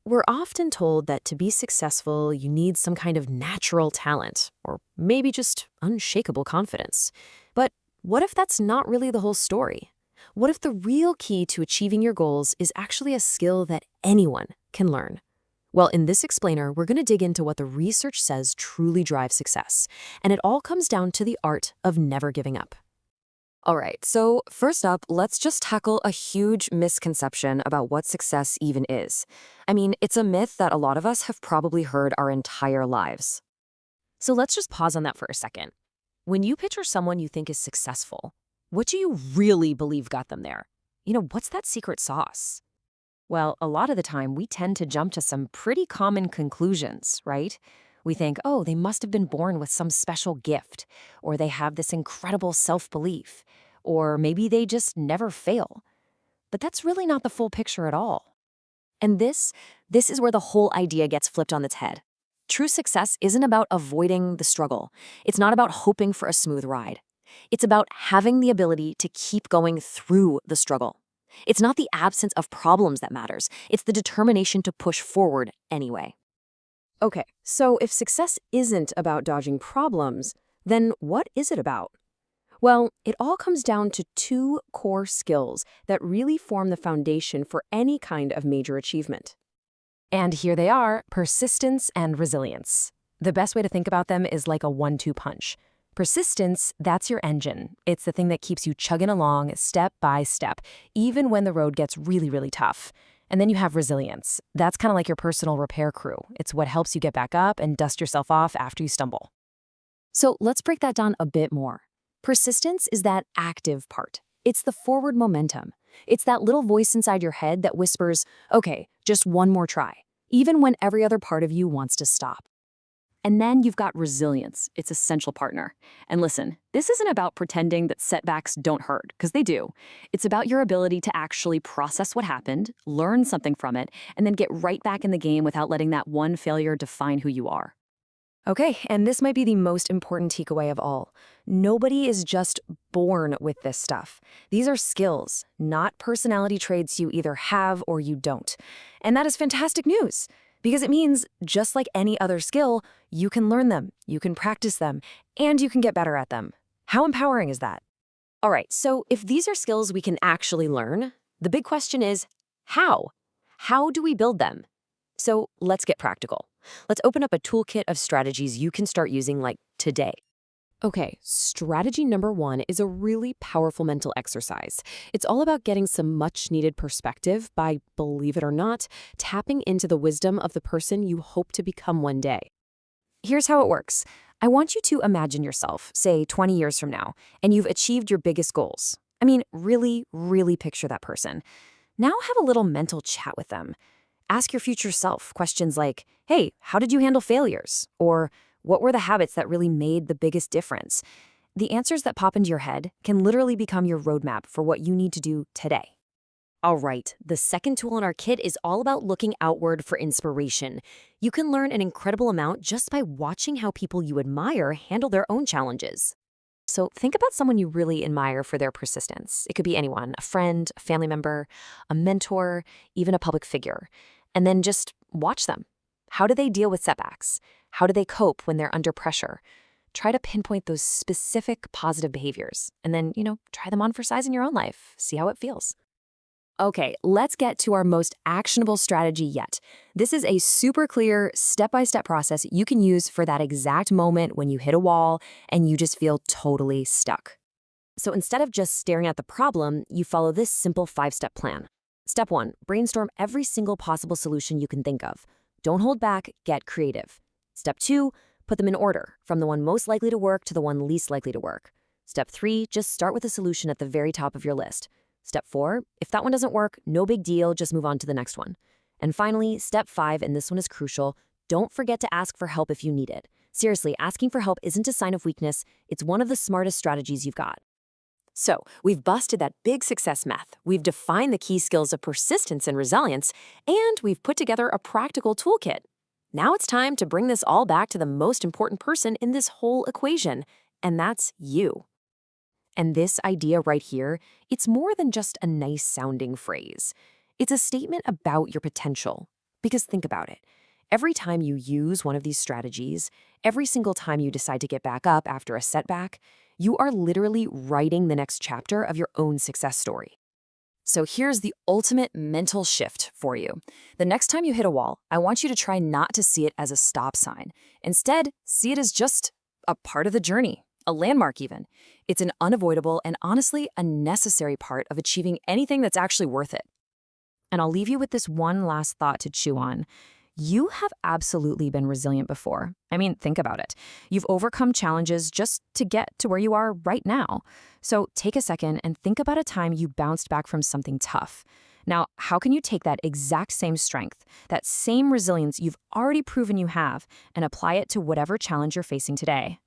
We're often told that to be successful, you need some kind of natural talent, or maybe just unshakable confidence. But what if that's not really the whole story? What if the real key to achieving your goals is actually a skill that anyone can learn? Well, in this explainer, we're going to dig into what the research says truly drives success. And it all comes down to the art of never giving up. All right, so first up, let's just tackle a huge misconception about what success even is. I mean, it's a myth that a lot of us have probably heard our entire lives. So let's just pause on that for a second. When you picture someone you think is successful, what do you really believe got them there? What's that secret sauce? Well, a lot of the time, we tend to jump to some pretty common conclusions, right? We think, oh, they must have been born with some special gift, or they have this incredible self-belief, or maybe they just never fail. But that's really not the full picture at all. And this is where the whole idea gets flipped on its head. True success isn't about avoiding the struggle. It's not about hoping for a smooth ride. It's about having the ability to keep going through the struggle. It's not the absence of problems that matters. It's the determination to push forward anyway. Okay, so if success isn't about dodging problems, then what is it about? Well, it all comes down to two core skills that really form the foundation for any kind of major achievement. And here they are, persistence and resilience. The best way to think about them is like a 1-2 punch. Persistence, that's your engine. It's the thing that keeps you chugging along step by step, even when the road gets really, really tough. And then you have resilience. That's kind of like your personal repair crew. It's what helps you get back up and dust yourself off after you stumble. So let's break that down a bit more. Persistence is that active part. It's the forward momentum. It's that little voice inside your head that whispers, okay, just one more try, even when every other part of you wants to stop. And then you've got resilience, its essential partner. And listen, this isn't about pretending that setbacks don't hurt, because they do. It's about your ability to actually process what happened, learn something from it, and then get right back in the game without letting that one failure define who you are. Okay, and this might be the most important takeaway of all. Nobody is just born with this stuff. These are skills, not personality traits you either have or you don't. And that is fantastic news, because it means just like any other skill, you can learn them, you can practice them, and you can get better at them. How empowering is that? All right, so if these are skills we can actually learn, the big question is, how? How do we build them? So let's get practical. Let's open up a toolkit of strategies you can start using like today. Okay, strategy number 1 is a really powerful mental exercise. It's all about getting some much-needed perspective by, believe it or not, tapping into the wisdom of the person you hope to become one day. Here's how it works. I want you to imagine yourself, say 20 years from now, and you've achieved your biggest goals. I mean, really, really picture that person. Now have a little mental chat with them. Ask your future self questions like, hey, how did you handle failures? Or what were the habits that really made the biggest difference? The answers that pop into your head can literally become your roadmap for what you need to do today. All right, the second tool in our kit is all about looking outward for inspiration. You can learn an incredible amount just by watching how people you admire handle their own challenges. So think about someone you really admire for their persistence. It could be anyone, a friend, a family member, a mentor, even a public figure. And then just watch them. How do they deal with setbacks? How do they cope when they're under pressure? Try to pinpoint those specific positive behaviors. And then, try them on for size in your own life. See how it feels. Okay, let's get to our most actionable strategy yet. This is a super clear, step-by-step process you can use for that exact moment when you hit a wall and you just feel totally stuck. So instead of just staring at the problem, you follow this simple 5-step plan. Step 1, brainstorm every single possible solution you can think of. Don't hold back, get creative. Step 2, put them in order, from the one most likely to work to the one least likely to work. Step 3, just start with a solution at the very top of your list. Step 4, if that one doesn't work, no big deal, just move on to the next one. And finally, step 5, and this one is crucial, don't forget to ask for help if you need it. Seriously, asking for help isn't a sign of weakness, it's one of the smartest strategies you've got. So, we've busted that big success math, we've defined the key skills of persistence and resilience, and we've put together a practical toolkit. Now it's time to bring this all back to the most important person in this whole equation, and that's you. And this idea right here, it's more than just a nice-sounding phrase. It's a statement about your potential, Because think about it. Every time you use one of these strategies, every single time you decide to get back up after a setback, you are literally writing the next chapter of your own success story. So here's the ultimate mental shift for you. The next time you hit a wall, I want you to try not to see it as a stop sign. Instead, see it as just a part of the journey, a landmark even. It's an unavoidable and honestly a necessary part of achieving anything that's actually worth it. And I'll leave you with this one last thought to chew on. You have absolutely been resilient before. I mean, think about it. You've overcome challenges just to get to where you are right now. So take a second and think about a time you bounced back from something tough. Now, how can you take that exact same strength, that same resilience you've already proven you have, and apply it to whatever challenge you're facing today?